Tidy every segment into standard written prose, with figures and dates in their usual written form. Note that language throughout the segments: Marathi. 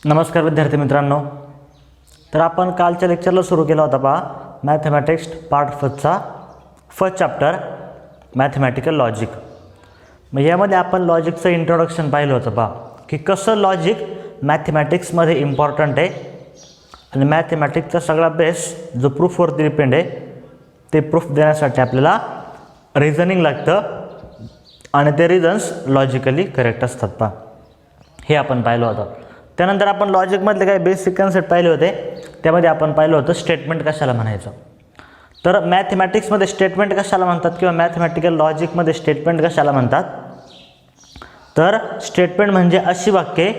नमस्कार विद्यार्थी मित्रांनो. तर आपण कालच्या लेक्चरला सुरू केला होता पहा mathematics part first chapter mathematical logic. मग यामध्ये आपण लॉजिकचं इंट्रोडक्शन पाहिलं होतं पहा की कसं लॉजिक मॅथमॅटिक्समध्ये इम्पॉर्टंट आहे आणि मॅथमॅटिक्सचा सगळा बेस जो प्रूफवरती डिपेंड आहे ते प्रूफ देण्यासाठी आपल्याला रिझनिंग लागतं आणि ते रिझन्स लॉजिकली करेक्ट असतात पहा, हे आपण पाहिलं होतं. त्यानंतर आपण लॉजिकमधले काही बेसिक कन्सेप्ट पाहिले होते. त्यामध्ये आपण पाहिलं होतं स्टेटमेंट कशाला म्हणायचं. तर मॅथमॅटिक्समध्ये स्टेटमेंट कशाला म्हणतात किंवा मॅथमॅटिकल लॉजिकमध्ये स्टेटमेंट कशाला म्हणतात. तर स्टेटमेंट म्हणजे अशी वाक्ये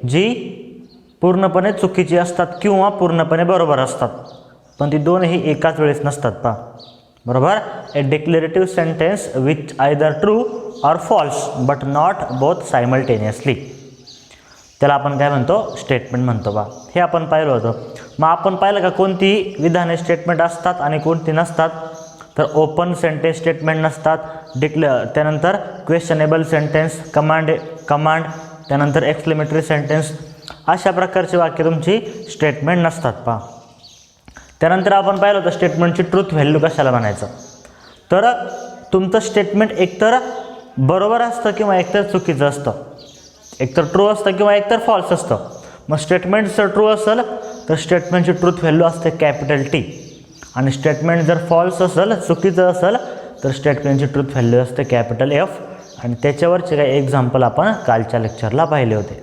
जी पूर्णपणे चुकीची असतात किंवा पूर्णपणे बरोबर असतात, पण ती दोनही एकाच वेळेस नसतात पहा, बरोबर. A declarative sentence which either true or false but not both simultaneously, त्याला आपण काय म्हणतो, स्टेटमेंट म्हणतो बा. हे आपण पाहिलं होतं. मग आपण पाहिलं का कोणती विधाने स्टेटमेंट असतात आणि कोणती नसतात. तर ओपन सेंटेन्स स्टेटमेंट नसतात, त्यानंतर क्वेश्चनेबल सेंटेन्स, कमांड त्यानंतर एक्सक्लेमेटरी सेंटेन्स, अशा प्रकारची वाक्य तुमची स्टेटमेंट नसतात पहा. त्यानंतर आपण पाहिलं होतं स्टेटमेंटची ट्रूथ व्हॅल्यू कशाला म्हणायचं. तर तुमचं स्टेटमेंट एकतर बरोबर असतं किंवा एकतर चुकीचं असतं, एकतर ट्रू असतं किंवा एकतर फॉल्स असतं. मग स्टेटमेंट जर ट्रू असेल तर स्टेटमेंटची ट्रूथ व्हॅल्यू असते कॅपिटल T, आणि स्टेटमेंट जर फॉल्स असेल, चुकीचं असेल, तर स्टेटमेंटची ट्रूथ व्हॅल्यू असते कॅपिटल F. आणि त्याच्यावरचे काही एक्झाम्पल आपण कालच्या लेक्चरला पाहिले होते.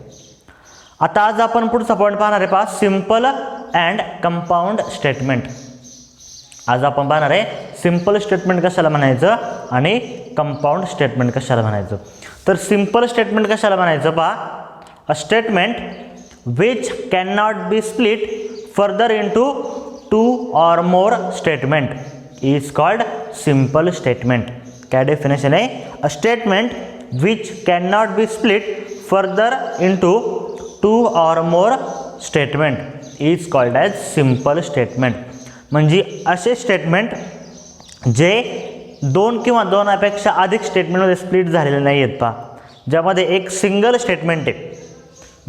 आता आज आपण पुढचा पॉईंट पाहणार आहे पहा, सिम्पल अँड कंपाऊंड स्टेटमेंट. आज आपण पाहणार आहे सिम्पल स्टेटमेंट कशाला म्हणायचं आणि कंपाऊंड स्टेटमेंट कशाला म्हणायचं. तर सिम्पल स्टेटमेंट कशाला म्हणायचं पहा, अ statement which can not be split further into 2 or more statement is called simple statement. काय डेफिनेशन आहे, अ statement which can not be split further into 2 or more statement is called as simple statement. म्हणजे असे स्टेटमेंट जे दोन किंवा दोनापेक्षा अधिक स्टेटमेंटमध्ये स्प्लिट झालेले नाही आहेत पहा, ज्यामध्ये एक सिंगल स्टेटमेंट आहे.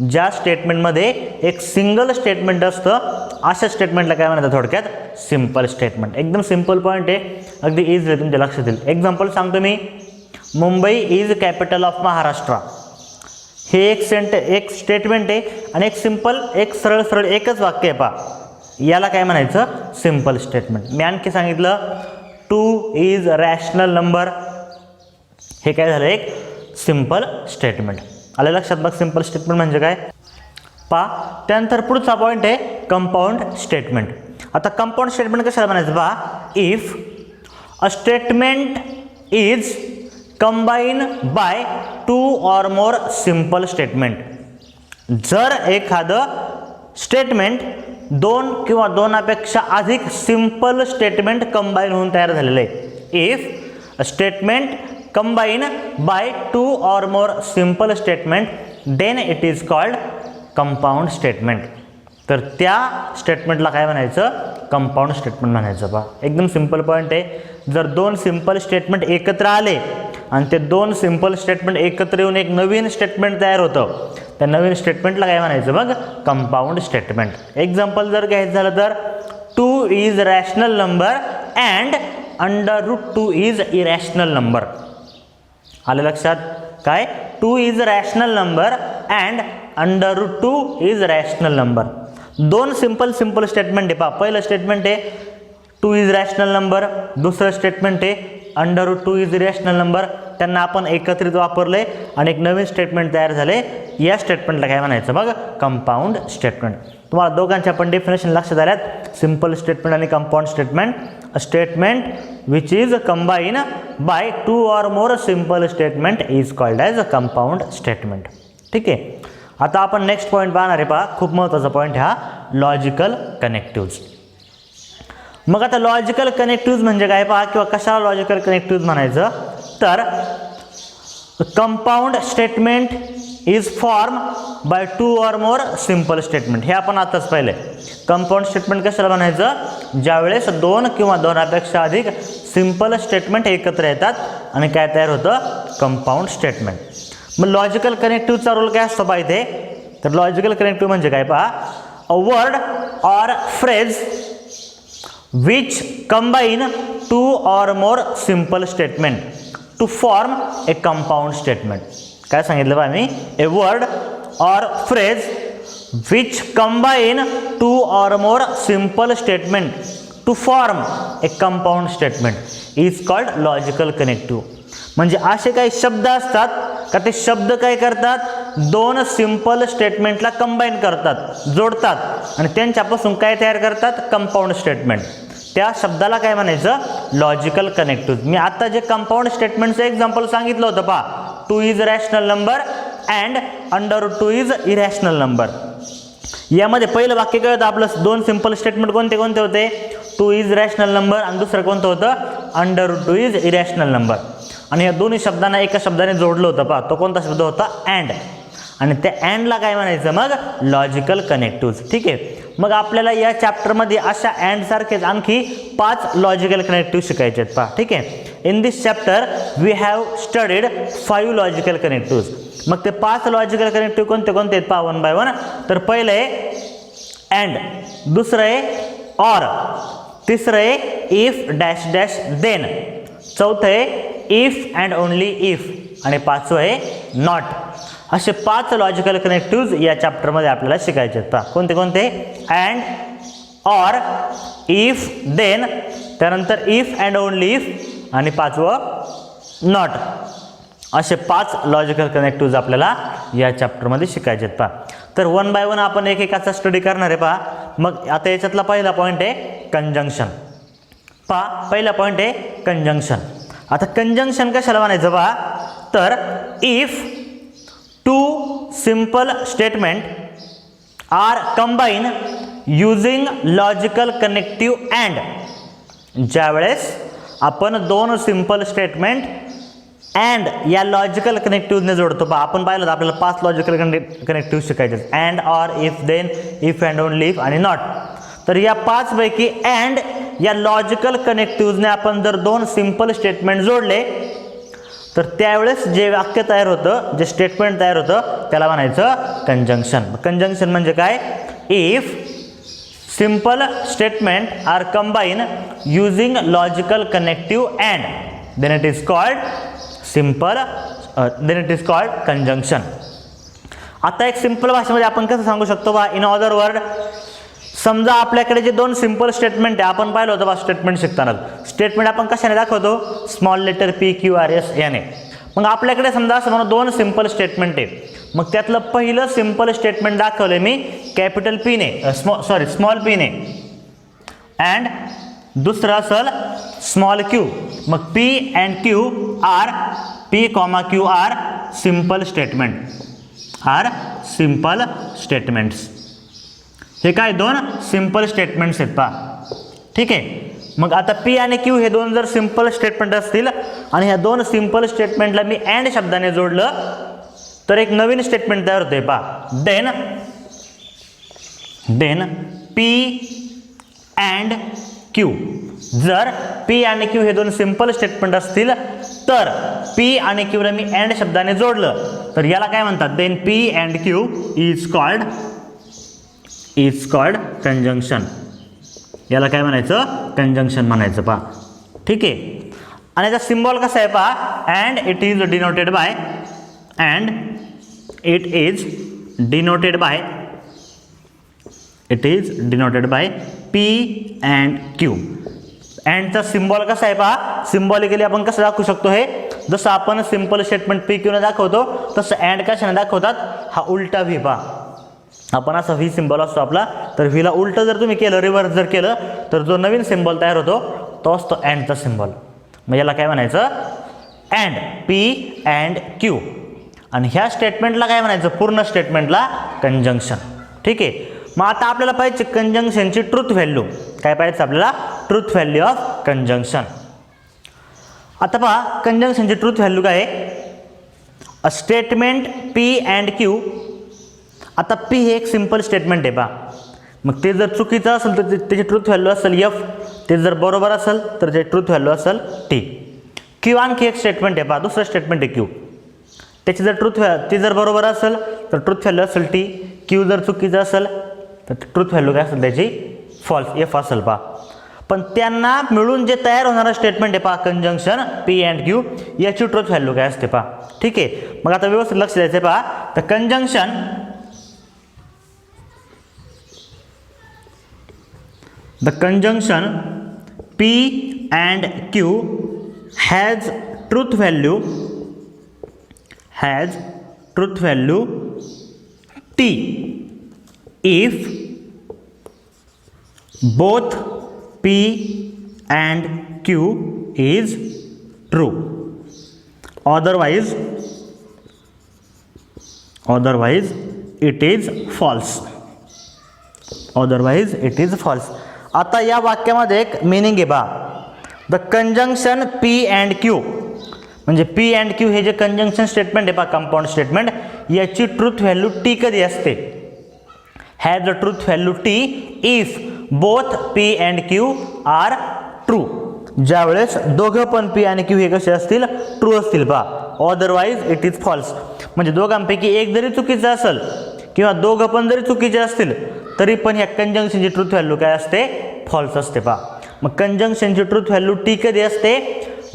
ज्या स्टेटमेंटमध्ये एक सिंगल स्टेटमेंट असतं अशा स्टेटमेंटला काय म्हणतात, थोडक्यात सिम्पल स्टेटमेंट. एकदम सिम्पल पॉईंट आहे, अगदी इझिली तुमच्या लक्षात येईल. एक्झाम्पल सांगतो मी, Mumbai is capital of Maharashtra. हे एक स्टेटमेंट आहे आणि एक सिम्पल, एक सरळ एकच वाक्य आहे पहा, याला काय म्हणायचं, सिम्पल स्टेटमेंट. मी आणखी सांगितलं 2 इज रॅशनल नंबर, हे काय झालं, एक सिम्पल स्टेटमेंट. आलं लक्षात बघ सिम्पल स्टेटमेंट म्हणजे काय पहा. त्यानंतर पुढचा पॉईंट आहे कंपाऊंड स्टेटमेंट. आता कंपाऊंड स्टेटमेंट कशाला म्हणायचं पहा, if a statement is combine by 2 or more simple statement. जर एखादं स्टेटमेंट दोन किंवा दोनापेक्षा अधिक सिम्पल स्टेटमेंट कंबाईन होऊन तयार झालेलं आहे. If a statement combine by 2 or more simple statement then it is called compound statement. तर त्या स्टेटमेंटला काय म्हणायचं, कंपाऊंड स्टेटमेंट म्हणायचं पहा. एकदम सिम्पल पॉईंट आहे. जर दोन सिम्पल स्टेटमेंट एकत्र आले आणि ते दोन सिम्पल स्टेटमेंट एकत्र येऊन एक नवीन स्टेटमेंट तयार होतं, त्या नवीन स्टेटमेंटला काय म्हणायचं मग, कंपाऊंड स्टेटमेंट. एक्झाम्पल जर घ्यायचं झालं तर 2 is rational number and √2 is irrational number. आलं लक्षात काय, 2 is rational number and √2 is rational number. दोन सिम्पल स्टेटमेंट आहे पहा. पहिलं स्टेटमेंट आहे 2 इज रॅशनल नंबर, दुसरं स्टेटमेंट आहे √2 इज इरॅशनल नंबर. त्यांना आपण एकत्रित वापरले आणि एक नवीन स्टेटमेंट तयार झाले. या स्टेटमेंटला काय म्हणायचं मग, कंपाऊंड स्टेटमेंट. तुम्हाला दोघांच्या पण डेफिनेशन लक्षात आल्यात, सिम्पल स्टेटमेंट आणि compound statement. A statement which is combine by 2 or more simple statement is called as a compound statement. ठीक आहे. आता आपण नेक्स्ट पॉईंट पाहणार आहे पहा, खूप महत्त्वाचा पॉईंट हा, लॉजिकल कनेक्टिव्ज. मग आता लॉजिकल कनेक्टिव्ज म्हणजे काय पहा, किंवा कशाला लॉजिकल कनेक्टिव्ज म्हणायचं. तर compound statement is form by 2 or more simple statement. हे आपण आताच पाहिलं आहे. कंपाऊंड स्टेटमेंट कशाला म्हणायचं, ज्यावेळेस दोन किंवा दोनापेक्षा अधिक सिम्पल स्टेटमेंट एकत्र येतात आणि काय तयार होतं, कंपाऊंड स्टेटमेंट. मग लॉजिकल कनेक्टिव्हचा रोल काय असतो पाहिजे, तर लॉजिकल कनेक्टिव्ह म्हणजे काय पहा, a word or phrase which combine two or more simple statement to form a compound statement. काय सांगितलं पहा मी, a word or phrase which combine two or more simple statement to form a compound statement is called logical connective. म्हणजे असे काही शब्द असतात का ते शब्द काय करतात, दोन सिंपल स्टेटमेंटला कंबाईन करतात, जोडतात आणि त्यांच्यापासून काय तयार करतात, कंपाऊंड स्टेटमेंट. त्या शब्दाला काय म्हणायचं, लॉजिकल कनेक्टिव्ह. मी आता जे कंपाऊंड स्टेटमेंटचं एक्झाम्पल सांगितलं होतं पहा, 2 is rational number and √2 is irrational number. यामध्ये पहिलं वाक्य काय होतं आपलं, दोन सिंपल स्टेटमेंट कोणते कोणते होते, 2 इज रॅशनल नंबर आणि दुसरं कोणतं होतं, √2 इज इरॅशनल नंबर. आणि या दोन्ही शब्दांना एका शब्दाने जोडलं होतं पहा, तो कोणता शब्द होता, अँड. आणि त्या अँडला काय म्हणायचं मग, लॉजिकल कनेक्टिव्ह. ठीक आहे. मग आपल्याला या चॅप्टरमध्ये अशा अँड सारखेच आणखी 5 लॉजिकल कनेक्टिव्ह शिकायचे आहेत पहा. ठीक आहे. In this chapter we have studied 5 logical connective. मग ते 5 लॉजिकल कनेक्टिव्ह कोणते कोणते आहेत पहा, 1 बाय 1. तर पहिलं आहे अँड, दुसरं आहे ऑर, तिसरं आहे इफ डॅश डॅश देन, चौथं आहे इफ अँड ओनली इफ आणि पाचवं आहे नॉट. असे 5 लॉजिकल कनेक्टिव्ह या चॅप्टरमध्ये आपल्याला शिकायचे आहेत पहा. कोणते कोणते, अँड, ऑर, इफ, देन, त्यानंतर इफ अँड ओनली इफ आणि पाचवं नॉट. असे 5 लॉजिकल कनेक्टिव्ह आपल्याला या चॅप्टरमध्ये शिकायचे आहेत पहा. तर 1 बाय 1 आपण एकेकाचा स्टडी करणार आहे पहा. मग आता याच्यातला पहिला पॉईंट आहे कंजंक्शन. पहा पहिला पॉईंट आहे कंजंक्शन. आता कंजंक्शन कशाला म्हणायचं पहा, तर if 2 simple statement are combine using logical connective and. ज्यावेळेस आपण 2 सिंपल स्टेटमेंट अँड या लॉजिकल कनेक्टिव्हने जोडतो पहा. आपण पाहिलं आपल्याला 5 लॉजिकल कनेक्टिव्ह शिकायचे, and, or, if, then, if and only if आणि नॉट. तर या 5 पैकी अँड या लॉजिकल कनेक्टिव्हने आपण जर 2 सिंपल स्टेटमेंट जोडले तर त्यावेळेस जे वाक्य तयार होतं, जे स्टेटमेंट तयार होतं त्याला म्हणायचं कंजंक्शन. कंजंक्शन म्हणजे काय, if simple statement are combine using logical connective and then it is called simple, then it is called conjunction. आता एक सिंपल भाषेमध्ये आपण कसं सांगू शकतो बा, इन अदर वर्ड, समजा आपल्याकडे जे 2 सिंपल स्टेटमेंट आहे, आपण पाहिलं होतं बा स्टेटमेंट शिकताना, स्टेटमेंट आपण कशाने दाखवतो, स्मॉल लेटर PQRS याने. मग आपल्याकडे समजा असं म्हणून 2 सिंपल स्टेटमेंट आहे. मग त्यातलं पहिलं सिंपल स्टेटमेंट दाखवलं मी कॅपिटल P ने, स्मॉल P ने, अँड दुसरं असेल स्मॉल Q. मग P and Q are, P, Q R simple statement, are simple statements. हे काय 2 सिंपल स्टेटमेंट्स आहेत पहा. ठीक आहे. मग आता P आणि Q हे 2 जर सिंपल स्टेटमेंट असतील आणि ह्या 2 सिंपल स्टेटमेंटला मी अँड शब्दाने जोडलं तर एक नवीन स्टेटमेंट तयार होते पहा. Then P and Q. जर P आणि Q हे 2 सिंपल स्टेटमेंट असतील तर P आणि Q ला मी अँड शब्दाने जोडलं तर याला काय म्हणतात, then P and Q is called conjunction. याला काय म्हणायचं, कंजंक्शन म्हणायचं पहा. ठीक आहे. आणि याचा सिम्बॉल कसा आहे पहा, and it is denoted by, and it is denoted by P and Q. अँडचा सिम्बॉल कसा आहे पहा, सिम्बॉलिकली आपण कसं दाखवू शकतो, हे जसं आपण सिंपल स्टेटमेंट PQ ने दाखवतो तसं अँड कशाने दाखवतात, हा उलटा व्ही पहा. आपण असा व्ही सिम्बॉल असतो आपला, तर व्हीला उलटं जर तुम्ही केलं, रिव्हर्स जर केलं तर जो नवीन सिम्बॉल तयार होतो तो असतो अँडचा सिम्बॉल. मग याला काय म्हणायचं, अँड, P अँड Q. आणि ह्या स्टेटमेंटला काय म्हणायचं, पूर्ण स्टेटमेंटला कंजंक्शन. ठीक आहे. मग आता आपल्याला पाहिजे कंजंक्शनची ट्रूथ व्हॅल्यू. काय पाहिजे आपल्याला, ट्रूथ व्हॅल्यू ऑफ कंजंक्शन. आता पहा कंजंक्शनची ट्रूथ व्हॅल्यू काय आहे, a statement P and Q. आता P हे एक सिंपल स्टेटमेंट आहे पहा. मग ते जर चुकीचं असेल तर त्याची ट्रूथ व्हॅल्यू असेल F. ते जर बरोबर असेल तर त्याची ट्रूथ व्हॅल्यू असेल T. Q आणखी एक स्टेटमेंट आहे पहा, दुसरं स्टेटमेंट आहे Q. त्याची जर ती जर बरोबर असेल तर ट्रूथ व्हॅल्यू असेल T. क्यू जर चुकीचं असेल तर ट्रूथ व्हॅल्यू काय असेल त्याची फॉल्स, एफ असेल पहा. पण त्यांना मिळून जे तयार होणारं स्टेटमेंट आहे पहा कंजंक्शन पी अँड क्यू, याची ट्रूथ व्हॅल्यू काय असते पहा. ठीक आहे, मग आता व्यवस्थित लक्ष द्यायचं पहा. तर conjunction the conjunction P and Q has truth value T if both P and Q is true, otherwise it is false. आता या वाक्यामध्ये एक मीनिंग आहे पहा. The conjunction P and Q म्हणजे P अँड Q हे जे कंजंक्शन स्टेटमेंट आहे पहा, कंपाऊंड स्टेटमेंट, याची ट्रूथ व्हॅल्यू T कधी असते. Has the truth value T if both P and Q are true, ज्यावेळेस दोघं पण P आणि Q हे कसे असतील, ट्रू असतील पहा. अदरवाईज इट इज फॉल्स म्हणजे दोघांपैकी एक जरी चुकीचं असेल किंवा दोघं पण जरी चुकीचे असतील तरी पण ह्या कंजंक्शनची ट्रूथ व्हॅल्यू काय असते, फॉल्स असते पहा. मग कंजंक्शनची ट्रूथ व्हॅल्यू टी कधी असते.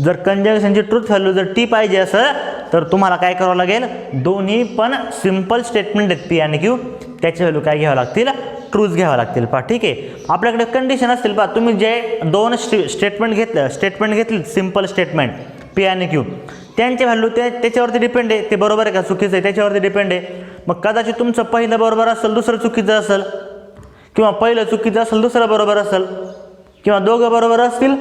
जर कंजंक्शनची ट्रूथ व्हॅल्यू जर टी पाहिजे असेल तर तुम्हाला काय करावं लागेल, दोन्ही पण सिंपल स्टेटमेंट आहेत पी आणि क्यू, त्याची व्हॅल्यू काय घ्यावं लागतील, ट्रूज घ्यावं लागतील पहा. ठीक आहे, आपल्याकडे कंडिशन असतील पहा. तुम्ही जे दोन स्टेटमेंट घेतले सिंपल स्टेटमेंट पी आणि क्यू, त्यांची व्हॅल्यू त्याच्यावरती डिपेंड आहे, ते बरोबर आहे का चुकीचं आहे त्याच्यावरती डिपेंड आहे. मग कदाचित तुमचं पहिलं बरोबर असेल दुसरं चुकीचं असेल, किंवा पहिलं चुकीचं असेल दुसरं बरोबर असेल, किंवा दोघं बरोबर असतील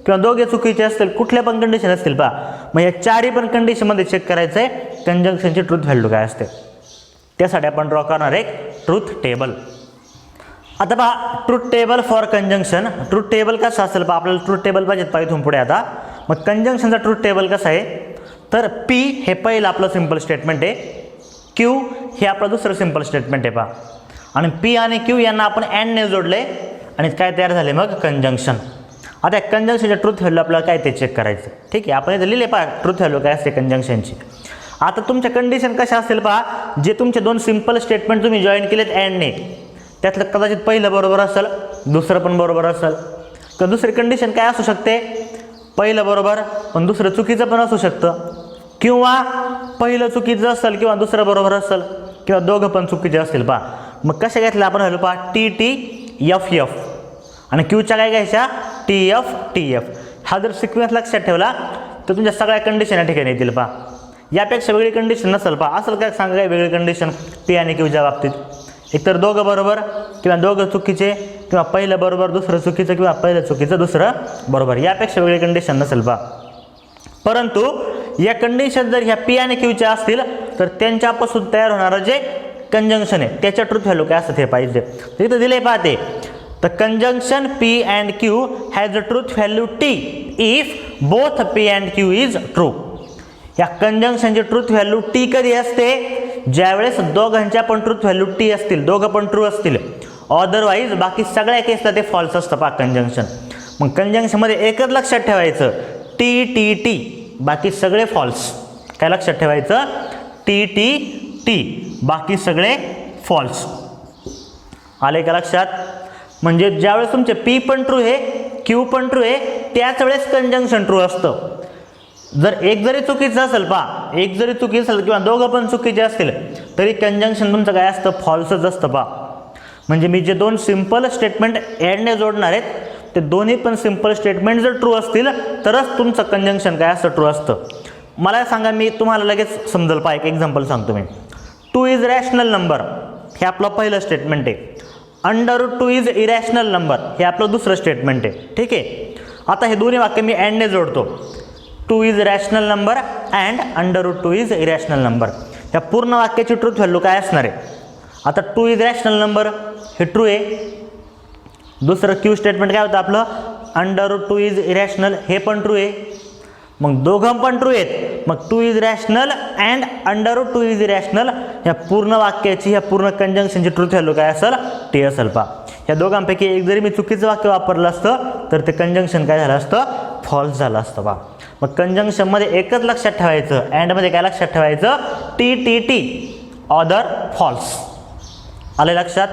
किंवा दोघे चुकीचे असतील, कुठल्या पण कंडिशन असतील पहा. मग या चारही पण कंडिशनमध्ये चेक करायचं आहे कंजंक्शनची ट्रूथ व्हॅल्यू काय असते. त्यासाठी आपण ड्रॉ करणार एक ट्रूथ टेबल. आता पहा truth table for conjunction. Truth table कसं असेल पहा, आपल्याला ट्रूथ टेबल पाहिजेत पहा इथून पुढे. आता मग कंजंक्शनचा ट्रूथ टेबल कसा आहे, तर P हे पहिलं आपलं सिंपल स्टेटमेंट आहे, Q हे आपलं दुसरं सिंपल स्टेटमेंट आहे पहा, आणि P आणि Q यांना आपण अँडने जोडले आणि काय तयार झाले मग कंजंक्शन. आता कंजंक्शनच्या ट्रूथ व्हॅल्यू आपल्याला काय ते चेक करायचं. ठीक आहे, आपण इथं लिहिले पहा ट्रूथ व्हॅल्यू काय असते कंजंक्शनची. आता तुमच्या कंडिशन कशा असतील पहा, जे तुमचे दोन सिंपल स्टेटमेंट तुम्ही जॉईन केलेत अँडने, त्यातलं कदाचित पहिलं बरोबर असेल दुसरं पण बरोबर असेल, तर दुसरी कंडिशन काय असू शकते, पहिलं बरोबर पण दुसरं चुकीचं पण असू शकतं, किंवा पहिलं चुकीचं असेल किंवा दुसरं बरोबर असेल, किंवा दोघं पण चुकीचे असतील पहा. मग कशा घेतल्या आपण व्हॅल्यू पहा, TT FF आणि क्यूच्या काय घ्यायच्या TF. हा जर सिक्वेन्स लक्षात ठेवला तर तुमच्या सगळ्या कंडिशन या ठिकाणी येतील पहा. यापेक्षा वेगळी कंडिशन नसेल पहा. असेल काय सांगा काय वेगळी कंडिशन P आणि Qच्या बाबतीत, एकतर दोघं बरोबर किंवा दोघं चुकीचे, किंवा पहिलं बरोबर दुसरं चुकीचं, किंवा पहिलं चुकीचं दुसरं बरोबर, यापेक्षा वेगळी कंडिशन नसेल पहा. परंतु या कंडिशन जर ह्या P आणि Qच्या असतील तर त्यांच्यापासून तयार होणारं जे कंजंक्शन आहे त्याच्या ट्रूथ व्हॅल्यू काय असतं हे पाहिजे. तर इथं दिले पाहते, the conjunction P and Q has a truth value T if both P and Q is true. या कंजंक्शनची ट्रूथ व्हॅल्यू T कधी असते, ज्यावेळेस दोघांच्या पण ट्रूथ व्हॅल्यू T असतील, दोघं पण ट्रू असतील. अदरवाईज बाकी सगळ्या केसला ते फॉल्स असतं पहा कंजंक्शन. मग कंजंक्शनमध्ये एकच लक्षात ठेवायचं T, बाकी सगळे फॉल्स. काय लक्षात ठेवायचं, T, बाकी सगळे फॉल्स. आले का लक्षात. म्हणजे ज्यावेळेस तुमचे P पण ट्रू आहे Q पण ट्रू आहे त्याच वेळेस कंजंक्शन ट्रू असतं. जर एक जरी चुकीचं असेल पहा, एक जरी चुकीचं असेल किंवा दोघं पण चुकीचे असतील तरी कंजंक्शन तुमचं काय असतं, फॉल्सच असतं पहा. म्हणजे मी जे दोन सिंपल स्टेटमेंट ॲडने जोडणार आहेत ते दोन्ही पण सिंपल स्टेटमेंट जर ट्रू असतील तरच तुमचं कंजंक्शन काय असतं, ट्रू असतं. मला सांगा, मी तुम्हाला लगेच समजेल पहा. एक एक्झाम्पल सांगतो मी. 2 इज रॅशनल नंबर हे आपलं पहिलं स्टेटमेंट आहे. √2 इज इरॅशनल नंबर हे आपलं दुसरं स्टेटमेंट आहे. ठीक आहे, आता हे दोन्ही वाक्य मी अँडने जोडतो. 2 is rational number and √2 is irrational number. या पूर्ण वाक्याची ट्रूथ व्हॅल्यू काय असणार आहे. आता 2 इज रॅशनल नंबर हे ट्रू आहे. दुसरं Q स्टेटमेंट काय होतं आपलं, √2 इज इरॅशनल हे पण ट्रू आहे. मग दोघं पण ट्रू आहेत. मग 2 is rational and √2 is irrational ह्या पूर्ण वाक्याची, ह्या पूर्ण कंजंक्शनची ट्रूथ व्हॅल्यू काय असेल, T असेल पहा. ह्या दोघांपैकी एक जरी मी चुकीचं वाक्य वापरलं असतं तर ते कंजंक्शन काय झालं असतं, फॉल्स झालं असतं पहा. मग कंजंक्शनमध्ये एकच लक्षात ठेवायचं, अँडमध्ये काय लक्षात ठेवायचं, T, अदर फॉल्स. आले लक्षात?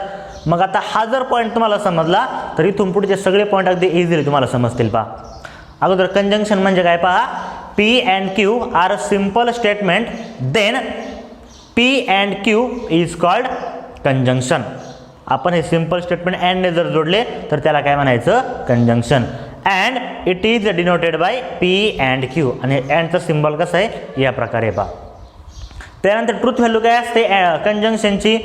मग आता हा जर पॉईंट तुम्हाला समजला तर इथून पुढचे सगळे पॉईंट अगदी इझिली तुम्हाला समजतील पहा. अगोदर कंजंक्शन म्हणजे काय पहा, P and Q R simple statement, then P and Q is called conjunction. आपण हे सिंपल स्टेटमेंट अँडने जर जोडले तर त्याला काय म्हणायचं, conjunction. And it is denoted by P and Q. आणि अँडचा सिम्बॉल कसा आहे, या प्रकारे पहा. त्यानंतर ट्रूथ व्हॅल्यू काय असते कंजंक्शनची,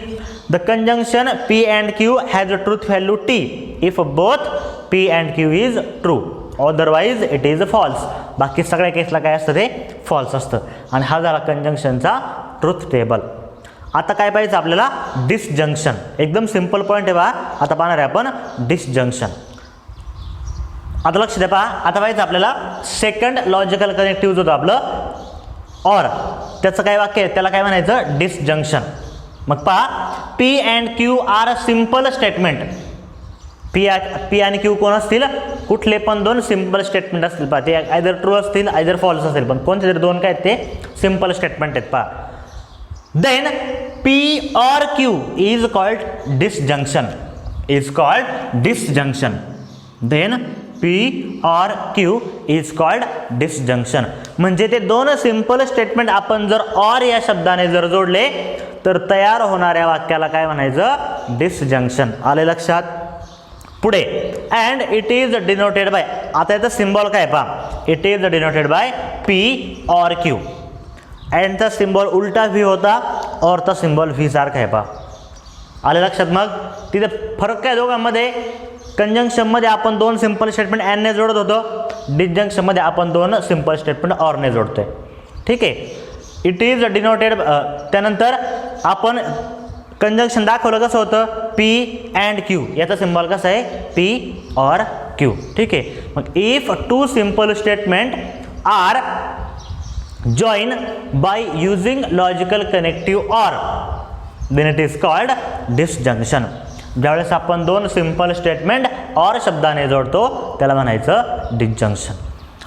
the conjunction P and Q has a truth value T if both P and Q is true, otherwise it is false. बाकी सगळ्या केसला काय असतं, ते फॉल्स असतं. आणि हा झाला कंजंक्शनचा ट्रूथ टेबल. आता काय पाहिजे आपल्याला, डिसजंक्शन. एकदम सिंपल पॉईंट आहे पहा. आता पाहणार आहे आपण डिसजंक्शन. आता लक्ष द्या पहा. आता पाहिजे आपल्याला सेकंड लॉजिकल कनेक्टिव्ह होतं आपलं ऑर, त्याचं काय वाक्य आहे, त्याला काय म्हणायचं, डिसजंक्शन. मग पहा, P and Q are a simple statement. P आणि Q कोण असतील, कुठले पण दोन सिंपल स्टेटमेंट असतील पहा. ते आयदर ट्रू असतील आयदर फॉल्स असेल, पण कोणते तरी दोन काय आहेत ते सिंपल स्टेटमेंट आहेत पहा. Then P or Q is called disjunction, is called disjunction. Then P or Q is called disjunction. म्हणजे ते दोन सिंपल स्टेटमेंट आपण जर ऑर या शब्दाने जर जोडले तर तयार होणाऱ्या वाक्याला काय म्हणायचं, डिसजंक्शन. आले लक्षात? पुढे, and it is denoted by. आता याचा सिम्बॉल काय पहा, it is denoted by P or Q. अँडचा सिम्बॉल उलटा व्ही होता, ऑरचा सिम्बॉल व्ही सारखा आहे पहा. आले लक्षात? मग तिथे फरक काय दोघांमध्ये, कंजंक्शनमध्ये आपण दोन सिंपल स्टेटमेंट अँडने जोडत होतो, डिसजंक्शनमध्ये आपण दोन सिंपल स्टेटमेंट ऑरने जोडतोय. ठीक आहे. It is denoted. त्यानंतर आपण कंजंक्शन दाखवलं कसं होतं, P and Q. याचा सिम्बॉल कसा आहे, P or Q. ठीक आहे. मग if two simple statement are join by using logical connective or, then it is called disjunction. ज्यावेळेस आपण दोन सिंपल स्टेटमेंट ऑर शब्दाने जोडतो त्याला म्हणायचं डिसजंक्शन.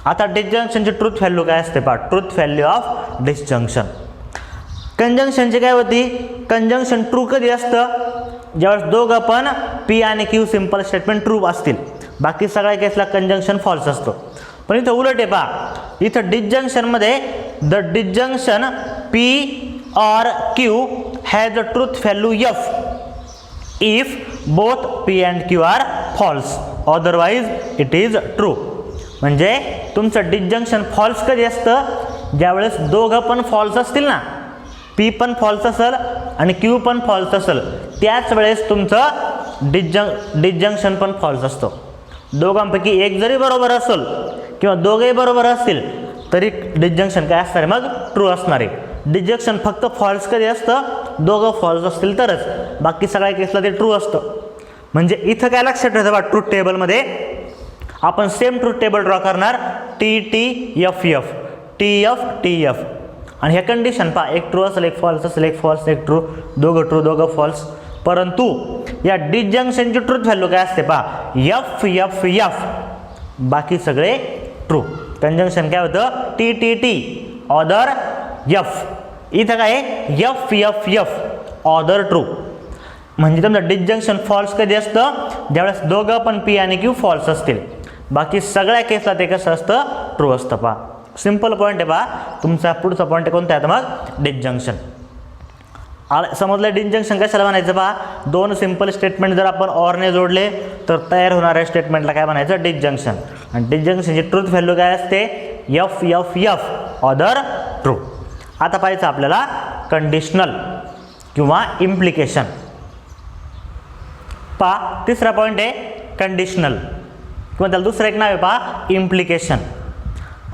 आता डिसजंक्शनची ट्रूथ व्हॅल्यू काय असते पहा, ट्रूथ व्हॅल्यू ऑफ डिसजंक्शन. कंजंक्शनची काय होती, कंजंक्शन ट्रू कधी असतं, ज्यावेळेस दोघं पण P आणि Q सिंपल स्टेटमेंट ट्रू असतील. बाकी सगळ्या केसला कंजंक्शन फॉल्स असतो. पण इथं उलट आहे पहा, इथं डिसजंक्शनमध्ये the disjunction P or Q has a truth value F if both P and Q are false, otherwise it is true. म्हणजे तुमचं डिसजंक्शन फॉल्स कधी असतं, ज्यावेळेस दोघं पण फॉल्स असतील ना, P पण फॉल्स असेल आणि Q पण फॉल्स असेल, त्याच वेळेस तुमचं डिसजंक्शन पण फॉल्स असतो. दोघांपैकी एक जरी बरोबर असेल किंवा दोघेही बरोबर असतील तरी डिसजंक्शन काय असणार आहे, मग ट्रू असणार आहे. डिसजंक्शन फक्त फॉल्स कधी असतं, दोघं फॉल्स असतील तरच, बाकी सगळ्या केसला ते ट्रू असतं. म्हणजे इथं काय लक्षात ठेवायचं बा, ट्रूथ टेबलमध्ये आपण सेम ट्रूथ टेबल ड्रॉ करणार, TTFF, TF TF. आणि हे कंडिशन पहा, एक ट्रू असेल एक फॉल्स असेल, एक फॉल्स एक ट्रू, दोघं ट्रू दोघं फॉल्स. परंतु या डिसजंक्शनची ट्रूथ व्हॅल्यू काय असते पहा, FFF, बाकी सगळे ट्रू. कंजंक्शन काय होतं, TTT ऑदर F. इथं काय FFF ऑदर ट्रू. म्हणजे तुमचं डिसजंक्शन फॉल्स कधी असतं, ज्यावेळेस दोघं पण P आणि Q फॉल्स असतील. बाकी सगळ्या केसला ते कसं असतं, ट्रू असतं पहा. सिंपल पॉईंट आहे पहा. तुमचा पुढचा पॉईंट कोणता आहे मग, डिसजंक्शन. समजलं डिसजंक्शन कशाला म्हणायचं पहा, दोन सिंपल स्टेटमेंट जर आपण ऑरने जोडले तर तयार होणाऱ्या स्टेटमेंटला काय म्हणायचं, डिसजंक्शन. आणि डिसजंक्शनची ट्रूथ व्हॅल्यू काय असते, FFF ऑदर ट्रू. आता पाहायचं आपल्याला कंडिशनल किंवा इम्प्लिकेशन. पहा तिसरा पॉईंट आहे कंडिशनल, किंवा त्याला दुसरं एक नाव आहे पहा, इम्प्लिकेशन.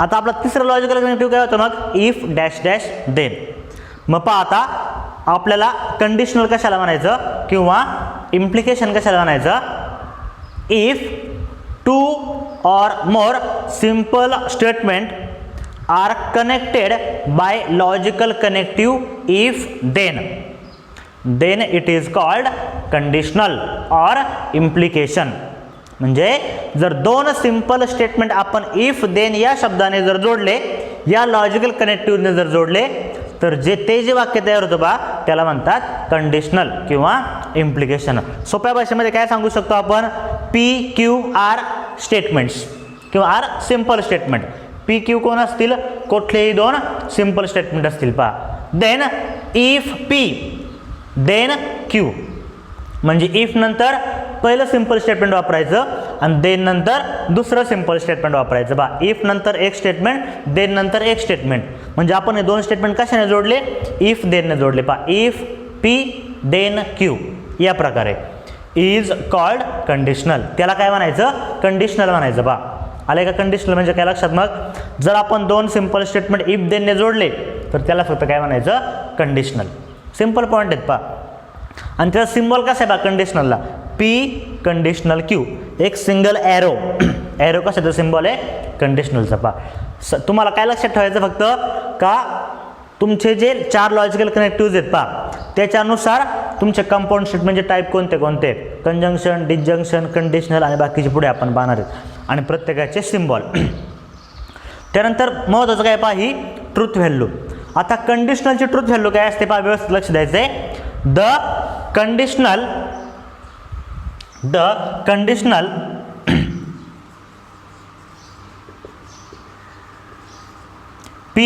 आता आपला तिसरं लॉजिकल कनेक्टिव्ह काय होतं मग, इफ डॅश डॅश देन. मग पहा आता आपल्याला कंडिशनल कशाला म्हणायचं किंवा इम्प्लिकेशन कशाला म्हणायचं, if two or more simple statement are connected by logical connective if then it is called conditional or implication. म्हणजे जर दोन सिंपल स्टेटमेंट आपण इफ देन या शब्दाने जर जोडले, या लॉजिकल कनेक्टिव्हने जर जोडले, तर ते जे वाक्य तयार होतं बा त्याला म्हणतात कंडिशनल किंवा इम्प्लिकेशन. सोप्या भाषेमध्ये काय सांगू शकतो आपण, PQR स्टेटमेंट्स किंवा आर सिंपल स्टेटमेंट. PQ कोण असतील, कुठलेही दोन सिंपल स्टेटमेंट असतील पहा. Then if P then Q, म्हणजे इफ नंतर पहिलं सिंपल स्टेटमेंट वापरायचं आणि देन नंतर दुसरं सिंपल स्टेटमेंट वापरायचं बा. इफ नंतर एक स्टेटमेंट, देन नंतर एक स्टेटमेंट. म्हणजे आपण हे दोन स्टेटमेंट कशाने जोडले, इफ देनने जोडले पहा. इफ P देन Q या प्रकारे इज कॉल्ड कंडिशनल. त्याला काय म्हणायचं, कंडिशनल म्हणायचं बा. आले का कंडिशनल म्हणजे काय लक्षात. मग जर आपण दोन सिंपल स्टेटमेंट इफ देनने जोडले तर त्याला फक्त काय म्हणायचं, कंडिशनल. सिंपल पॉईंट आहेत पहा. आणि त्याचा सिम्बॉल कसा आहे बा कंडिशनलला, P कंडिशनल Q, एक सिंगल ॲरो. ॲरो कशाचा सिम्बॉल आहे, कंडिशनलचा पहा. तुम्हाला काय लक्षात ठेवायचं फक्त का तुमचे जे 4 लॉजिकल कनेक्टिव्हज आहेत पहा त्याच्यानुसार तुमचे कंपाऊंड स्टेटमेंटचे टाईप कोणते कोणते, कंजंक्शन, डिस्जंक्शन, कंडिशनल आणि बाकीचे पुढे आपण पाहणार आहेत आणि प्रत्येकाचे सिम्बॉल. त्यानंतर महत्त्वाचं काय पहा, ही ट्रूथ व्हॅल्यू. आता कंडिशनलची ट्रूथ व्हॅल्यू काय असते पहा, व्यवस्थित लक्ष द्यायचं आहे. The conditional P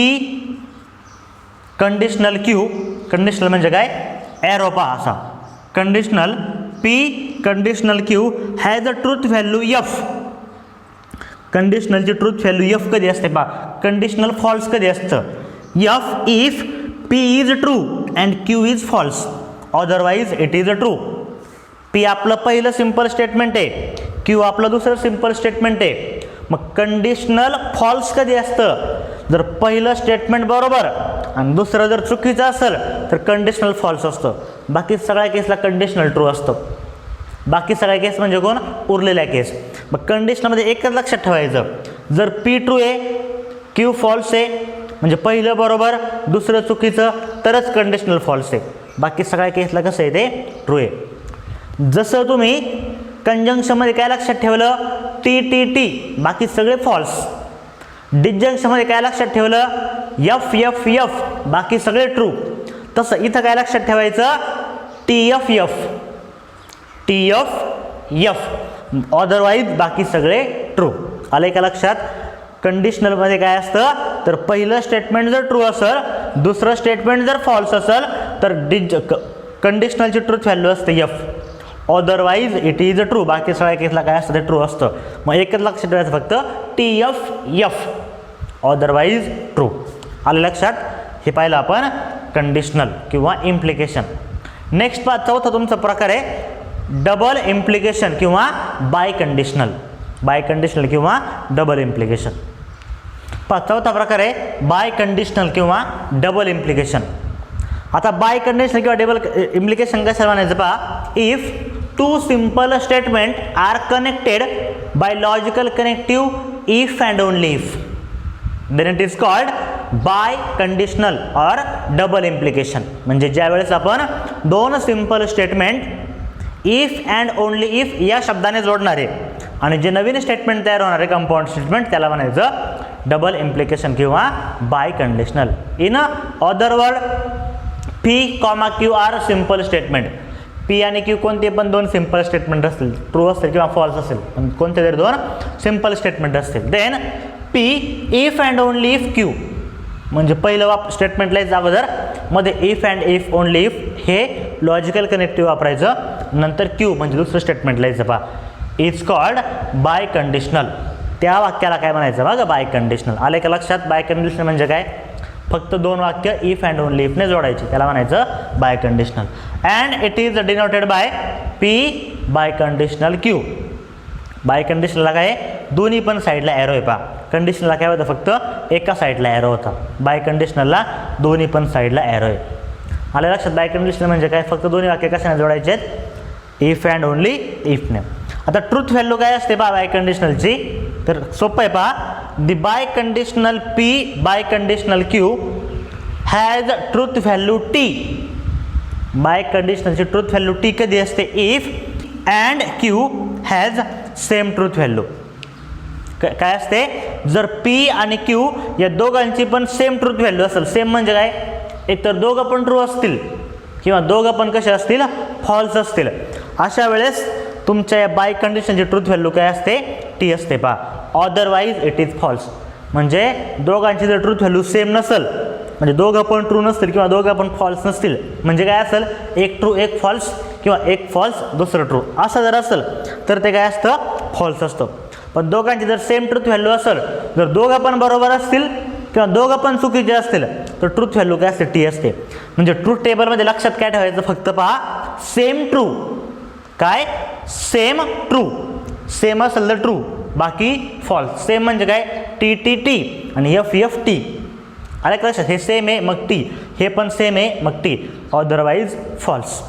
conditional Q, conditional म्हणजे काय, ॲरो पहा असा. Conditional P conditional Q has a truth value F. कंडिशनलची ट्रूथ व्हॅल्यू F कधी असते पहा, कंडिशनल फॉल्स कधी असतं, F if P is true and Q is false, otherwise it is a true. P आपलं पहिलं सिंपल स्टेटमेंट आहे, Q आपलं दुसरं सिंपल स्टेटमेंट आहे. मग कंडिशनल फॉल्स कधी असतं, जर पहिलं स्टेटमेंट बरोबर आणि दुसरं जर चुकीचं असेल तर कंडिशनल फॉल्स असतं. बाकी सगळ्या केसला कंडिशनल ट्रू असतं. बाकी सगळ्या केस म्हणजे कोण, उरलेल्या केस. मग कंडिशनलमध्ये एकच लक्षात ठेवायचं, जर P ट्रू आहे Q फॉल्स आहे म्हणजे पहिलं बरोबर दुसरं चुकीचं तरच कंडिशनल फॉल्स आहे. बाकी सगळ्या केसला कसं आहे, ते ट्रू आहे. जसं तुम्ही कंजंक्शनमध्ये काय लक्षात ठेवलं, T बाकी सगळे फॉल्स. डिस्जंक्शनमध्ये काय लक्षात ठेवलं, F बाकी सगळे ट्रू. तसं इथं काय लक्षात ठेवायचं, TF अदरवाईज बाकी सगळे ट्रू. आले का लक्षात. कंडिशनलमध्ये काय असतं, तर पहिलं स्टेटमेंट जर ट्रू असेल दुसरं स्टेटमेंट जर फॉल्स असेल तर कंडिशनलची ट्रूथ व्हॅल्यू असते F, otherwise it is a true. बाकी सगळ्या केसला काय असतं, ते ट्रू असतं. मग एकच लक्षात ठेवायचं फक्त TF अदरवाईज ट्रू. आलं लक्षात. हे पाहिलं आपण कंडिशनल किंवा इम्प्लिकेशन. नेक्स्ट पहा, चौथा तुमचा प्रकार आहे डबल इम्प्लिकेशन किंवा बाय कंडिशनल किंवा डबल इम्प्लिकेशन. पहा चौथा प्रकार आहे बाय कंडिशनल किंवा डबल इम्प्लिकेशन. आता बाय कंडिशनल किंवा डबल इम्प्लिकेशन कशाला म्हणायचं पहा, if 2 simple statement are connected by logical connective if and only if, then it is called by conditional or double implication. म्हणजे ज्या वेळेस आपण दोन simple statement if and only if या शब्दाने जोडणार आहे आणि जे नवीन स्टेटमेंट तयार होणार आहे कंपाऊंड स्टेटमेंट त्याला म्हणायचं डबल इम्प्लिकेशन किंवा by conditional. In other word P, Q R simple statement. P आणि Q कोणते पण दोन सिंपल स्टेटमेंट असतील, ट्रू असेल किंवा फॉल्स असेल, पण कोणते तरी दोन सिंपल स्टेटमेंट असतील. Then P if and only if Q, म्हणजे पहिलं स्टेटमेंट लिहायचं अगोदर मध्ये if and if only if हे लॉजिकल कनेक्टिव्ह वापरायचं, नंतर Q म्हणजे दुसरं स्टेटमेंट लिहायचं पहा. Is called by conditional. त्या वाक्याला काय म्हणायचं बघा, बाय कंडिशनल. आले का लक्षात. बाय कंडिशनल म्हणजे काय, फक्त दोन वाक्य इफ अँड ओनली इफने जोडायचे, त्याला म्हणायचं biconditional. And it is denoted by P biconditional Q. बाय कंडिशनलला काय, दोन्ही पण साईडला ॲरो आहे पहा. कंडिशनलला काय होतं, फक्त एका साईडला ॲरो होता. बाय कंडिशनलला दोन्ही पण साईडला ॲरो आहे. आले लक्षात. बाय कंडिशनल म्हणजे काय, फक्त दोन्ही वाक्य कशाने जोडायचे आहेत, इफ अँड ओनली इफने. आता ट्रूथ व्हॅल्यू काय असते पहा बाय कंडिशनलची, तर सोपं आहे पहा. The biconditional P biconditional Q has truth value T. बाय कंडिशनलची ट्रूथ व्हॅल्यू T कधी असते, if and Q has same truth value. काय असते, जर P आणि Q या दोघांची पण सेम ट्रूथ व्हॅल्यू असेल. सेम म्हणजे काय, एकतर दोघं पण ट्रू असतील किंवा दोघं पण कसे असतील, फॉल्स असतील. अशा वेळेस तुमच्या या बाय कंडिशनची ट्रूथ व्हॅल्यू काय असते, टी असते पहा. Otherwise it is false. म्हणजे दोघांची जर ट्रूथ व्हॅल्यू सेम नसेल, म्हणजे दोघं पण ट्रू नसतील किंवा दोघं पण फॉल्स नसतील, म्हणजे काय असेल, एक ट्रू एक फॉल्स किंवा एक फॉल्स दुसरं ट्रू असं जर असेल तर ते काय असतं, फॉल्स असतं. पण दोघांची जर सेम ट्रूथ व्हॅल्यू असेल, जर दोघं पण बरोबर असतील किंवा दोघं पण चुकीचे असतील तर ट्रूथ व्हॅल्यू काय असते, टी असते. म्हणजे ट्रूथ टेबलमध्ये लक्षात काय ठेवायचं, फक्त पहा सेम ट्रू. काय, सेम ट्रू. सेम असेल तर ट्रू, बाकी फॉल्स. सेम म्हणजे काय, टी टी टी आणि एफ एफ टी. अरे लक्षात, हे सेम आहे मग टी, हे पण सेम आहे मग टी, अदरवाईज फॉल्स.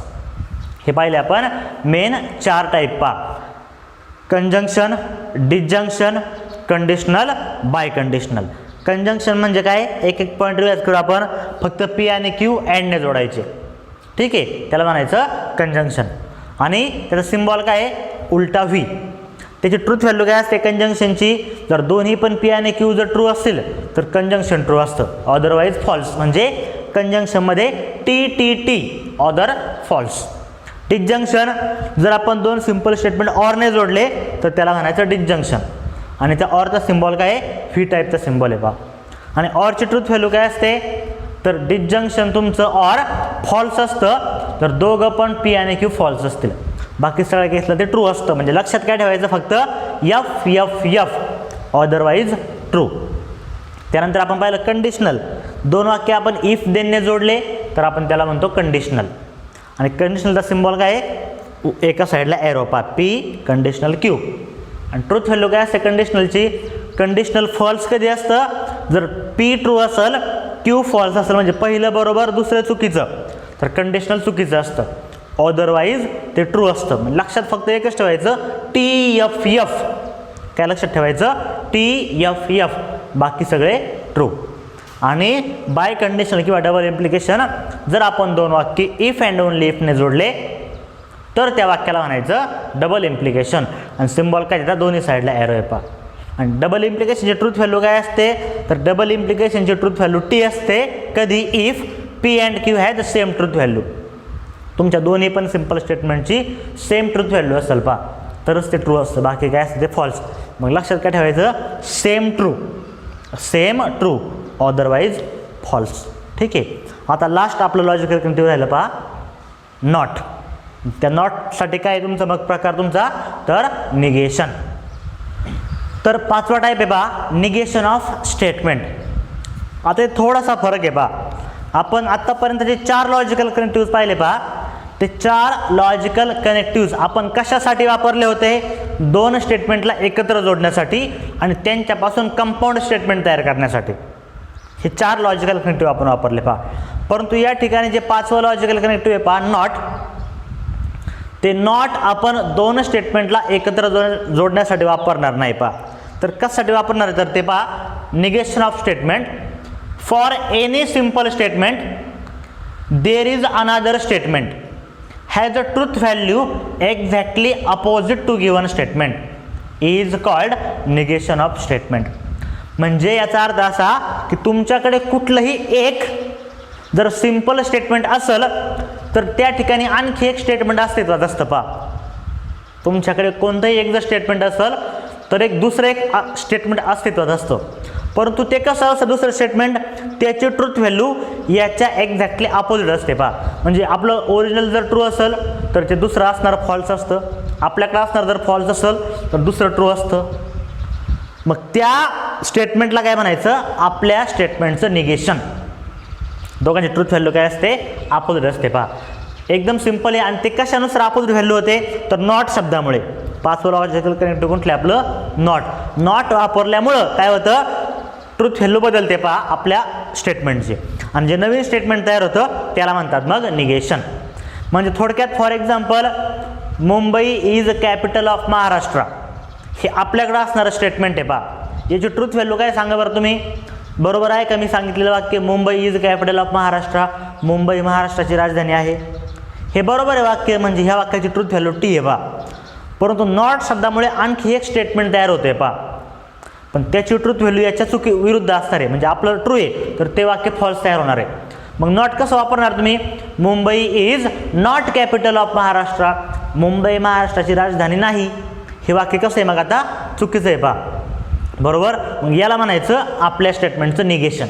हे पाहिले आपण मेन 4 टाईप पहा. Conjunction, disjunction, conditional, by conditional. Conjunction म्हणजे काय, एक एक पॉईंट रिवाइज करू आपण. फक्त पी आणि क्यू अँडने जोडायचे, ठीक आहे, त्याला म्हणायचं कंजंक्शन. आणि त्याचा सिम्बॉल काय आहे, उलटा व्ही. त्याची ट्रूथ व्हॅल्यू काय असते कंजंक्शनची, जर दोन्ही पण पी आणि क्यू जर ट्रू असतील तर कंजंक्शन ट्रू असतं, अदरवाईज फॉल्स. म्हणजे कंजंक्शनमध्ये T T T, other false. Disjunction, जर आपण दोन सिंपल स्टेटमेंट ऑरने जोडले तर त्याला म्हणायचं डिसजंक्शन. आणि त्या ऑरचा सिम्बॉल काय आहे, व्ही टाईपचा सिम्बॉल आहे पहा. आणि ऑरची ट्रूथ व्हॅल्यू काय असते, तर डिसजंक्शन तुमचं ऑर फॉल्स असतं जर दोघं पण पी आणि क्यू फॉल्स असतील. बाकी सगळ्या केसला ते ट्रू असतं. म्हणजे लक्षात काय ठेवायचं, फक्त F F F, otherwise true. त्यानंतर आपण पाहिलं कंडिशनल. दोन वाक्य आपण इफ देनने जोडले तर आपण त्याला म्हणतो कंडिशनल. आणि कंडिशनलचा सिम्बॉल काय आहे, एका साईडला एरो पहा, पी कंडिशनल क्यू. आणि ट्रूथ व्हॅल्यू काय असते कंडिशनलची, कंडिशनल फॉल्स कधी असतं, जर पी ट्रू असेल क्यू फॉल्स असेल, म्हणजे पहिलं बरोबर दुसरं चुकीचं, तर कंडिशनल चुकीचं असतं, अदरवाईज ते ट्रू असतं. म्हणजे लक्षात फक्त एकच ठेवायचं, टी एफ एफ. काय लक्षात ठेवायचं, टी एफ एफ, बाकी सगळे ट्रू. आणि बाय कंडिशनल किंवा डबल इम्प्लिकेशन, जर आपण दोन वाक्य इफ अँड ओनली इफने जोडले तर त्या वाक्याला म्हणायचं डबल इम्प्लिकेशन. आणि सिम्बॉल काय देतात, दोन्ही साईडला एरो आहे पहा. आणि डबल इम्प्लिकेशनची ट्रूथ व्हॅल्यू काय असते, तर डबल इम्प्लिकेशनची ट्रूथ व्हॅल्यू टी असते कधी, if P and Q has the same truth value. तुमच्या दोन्ही पण सिंपल स्टेटमेंटची सेम ट्रूथ व्हॅल्यू असेल पहा तरच ते ट्रू असतं, बाकी काय असतं ते फॉल्स. मग लक्षात काय ठेवायचं, same true, same true, otherwise false. ठीक आहे. आता लास्ट आपलं लॉजिकल कनेक्टिव्ह राहिलं पहा, नॉट. त्या नॉटसाठी काय आहे तुमचा मग प्रकार तुमचा, तर निगेशन. तर 5वा टाईप आहे पहा, निगेशन ऑफ स्टेटमेंट. आता थोडासा फरक आहे पहा. आपण आत्तापर्यंत जे 4 लॉजिकल कनेक्टिव्ह पाहिले पहा, ते 4 लॉजिकल कनेक्टिव्ह आपण कशासाठी वापरले होते, 2 स्टेटमेंटला एकत्र जोडण्यासाठी आणि त्यांच्यापासून कंपाऊंड स्टेटमेंट तयार करण्यासाठी. हे 4 लॉजिकल कनेक्टिव्ह आपण वापरले पहा. परंतु या ठिकाणी जे 5वं लॉजिकल कनेक्टिव्ह आहे पहा, नॉट, ते नॉट आपण 2 स्टेटमेंटला एकत्र जोडण्यासाठी वापरणार नाही पहा. तर कशासाठी वापरणार आहे, तर ते पहा, negation of statement. For any simple statement there is another statement has a truth value exactly opposite to given statement is called negation of statement. म्हणजे याचा अर्थ असा की तुमच्याकडे कुठलंही एक जर सिंपल स्टेटमेंट असेल तर त्या ठिकाणी आणखी एक स्टेटमेंट अस्तित्वात असतं पहा. तुमच्याकडे कोणतंही एक जर स्टेटमेंट असेल तर एक दुसरं एक स्टेटमेंट अस्तित्वात असतं. परंतु ते कसं असतं दुसरं स्टेटमेंट, त्याची ट्रूथ व्हॅल्यू याच्या एक्झॅक्टली अपोजिट असते पहा. म्हणजे आपलं ओरिजिनल जर ट्रू असेल तर ते दुसरं असणारं फॉल्स असतं, आपल्याकडे असणार जर फॉल्स असेल तर दुसरं ट्रू असतं. मग त्या स्टेटमेंटला काय म्हणायचं, आपल्या स्टेटमेंटचं निगेशन. दोघांची ट्रूथ व्हॅल्यू काय असते, अपोजिट असते पहा. एकदम सिंपल आहे. आणि ते कशानुसार अपोजिट व्हॅल्यू होते, तर नॉट शब्दामुळे. 5वं लॉजिकल कनेक्टिव्ह कुठले आपलं, नॉट. नॉट वापरल्यामुळं काय होतं, ट्रूथ व्हॅल्यू बदलते पहा आपल्या स्टेटमेंटची. आणि जे नवीन स्टेटमेंट तयार होतं त्याला म्हणतात मग निगेशन. म्हणजे थोडक्यात for example, Mumbai is capital of Maharashtra, हे आपल्याकडं असणारं स्टेटमेंट आहे पहा. याची ट्रूथ व्हॅल्यू काय सांगा बरं तुम्ही. बरोबर आहे का मी सांगितलेलं वाक्य, Mumbai is capital of Maharashtra, Mumbai महाराष्ट्राची राजधानी आहे, हे बरोबर आहे वाक्य. म्हणजे ह्या वाक्याची ट्रूथ व्हॅल्यू टी आहे पहा. परंतु नॉट शब्दामुळे आणखी एक स्टेटमेंट तयार होते पहा, पण त्याची ट्रूथ व्हॅल्यू याच्या विरुद्ध असणार आहे. म्हणजे आपलं ट्रू आहे तर ते वाक्य फॉल्स तयार होणार आहे. मग नॉट कसं वापरणार तुम्ही? Mumbai is not capital of Maharashtra. Mumbai महाराष्ट्राची राजधानी नाही. हे वाक्य कसं आहे मग आता? चुकीचं आहे पहा. बरोबर. मग याला म्हणायचं आपल्या स्टेटमेंटचं निगेशन.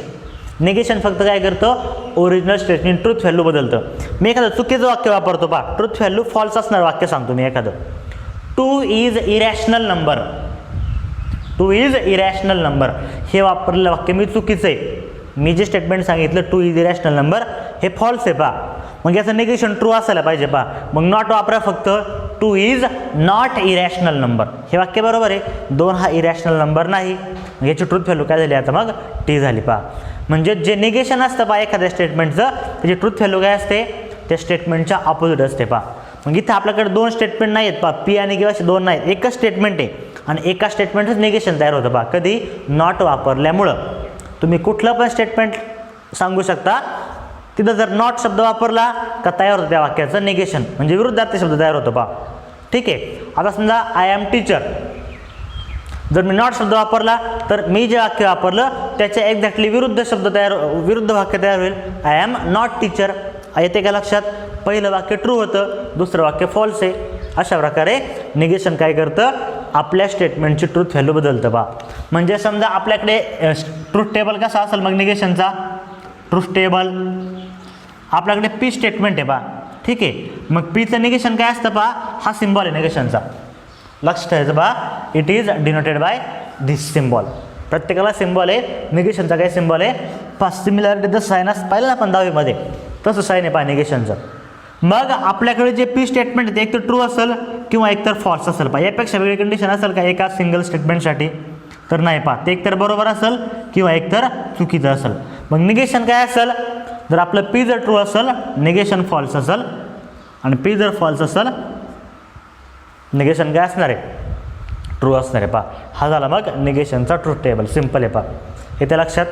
निगेशन फक्त काय करतं? ओरिजिनल स्टेटमेंट ट्रूथ व्हॅल्यू बदलतं. मी एखादं चुकीचं वाक्य वापरतो पहा, ट्रूथ व्हॅल्यू फॉल्स असणार वाक्य सांगतो मी एखादं. 2 is irrational number. 2 is irrational number हे वापरलेलं वाक्य मी चुकीचं आहे. मी जे स्टेटमेंट सांगितलं 2 इज इरॅशनल नंबर हे फॉल्स आहे पहा. मग याचं निगेशन ट्रू असायला पाहिजे पहा. मग नॉट वापरा फक्त. 2 इज नॉट इरॅशनल नंबर हे वाक्य बरोबर आहे. 2 हा इरॅशनल नंबर नाही. मग याची ट्रूथ व्हॅल्यू काय झाली आता? मग टी झाली पहा. म्हणजे जे निगेशन असतं पहा एखाद्या स्टेटमेंटचं, त्याची ट्रूथ व्हॅल्यू काय असते? त्या स्टेटमेंटच्या ऑपोजिट असते पहा. मग इथं आपल्याकडे 2 स्टेटमेंट नाही आहेत पहा, पी आणि किंवा 2 नाहीत, एकच स्टेटमेंट आहे आणि एका स्टेटमेंटच निगेशन तयार होतं पहा. कधी? नॉट वापरल्यामुळं. तुम्ही कुठलं पण स्टेटमेंट सांगू शकता, तिथं जर नॉट शब्द वापरला का तयार होतं त्या वाक्याचं निगेशन, म्हणजे विरुद्धार्थी शब्द तयार होतो पहा. ठीक आहे. आता समजा आय एम टीचर, जर मी नॉट शब्द वापरला तर मी जे वाक्य वापरलं त्याच्या एक्झॅक्टली विरुद्ध वाक्य तयार होईल. I am not teacher. येते का लक्षात? पहिलं वाक्य ट्रू होतं, दुसरं वाक्य फॉल्स आहे. अशा प्रकारे निगेशन काय करतं? आपल्या स्टेटमेंटची ट्रूथ व्हॅल्यू बदलतं पहा. म्हणजे समजा आपल्याकडे ट्रूथ टेबल कसा असेल मग निगेशनचा? ट्रूथ टेबल आपल्याकडे पी स्टेटमेंट आहे पहा. ठीक आहे. मग पीचं निगेशन काय असतं पहा? हा सिम्बॉल आहे निगेशनचा. लक्ष ठेवायचं पहा. It is denoted by this symbol. प्रत्येकाला सिम्बॉल आहे. निगेशनचा काय सिम्बॉल आहे? पहा सिमिलॅरिटी द साइन पाहिलं ना आपण 10वी मध्ये, तसं साइन आहे पहा निगेशनचं. मग आपल्याकडे जे पी स्टेटमेंट आहे एक तर ट्रू असेल किंवा एकतर फॉल्स असेल पहा. यापेक्षा वेगळी कंडिशन असेल का एका सिंगल स्टेटमेंटसाठी? तर नाही पहा. ते एकतर बरोबर असेल किंवा एकतर चुकीचं असेल. मग निगेशन काय असेल? जर आपलं पी जर ट्रू असेल निगेशन फॉल्स असेल आणि पी जर फॉल्स असेल निगेशन काय असणार आहे? ट्रू असणार आहे पहा. हा झाला मग निगेशनचा ट्रूथ टेबल. सिम्पल आहे पहा. येते लक्षात?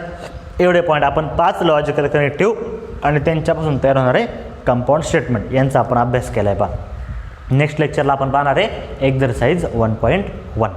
एवढे पॉईंट आपण 5 लॉजिकल कनेक्टिव्ह आणि त्यांच्यापासून तयार होणारे कंपाऊंड स्टेटमेंट यांचा आपण अभ्यास केला आहे पहा. नेक्स्ट लेक्चरला आपण पाहणार आहे एक्झरसाइज 1.1.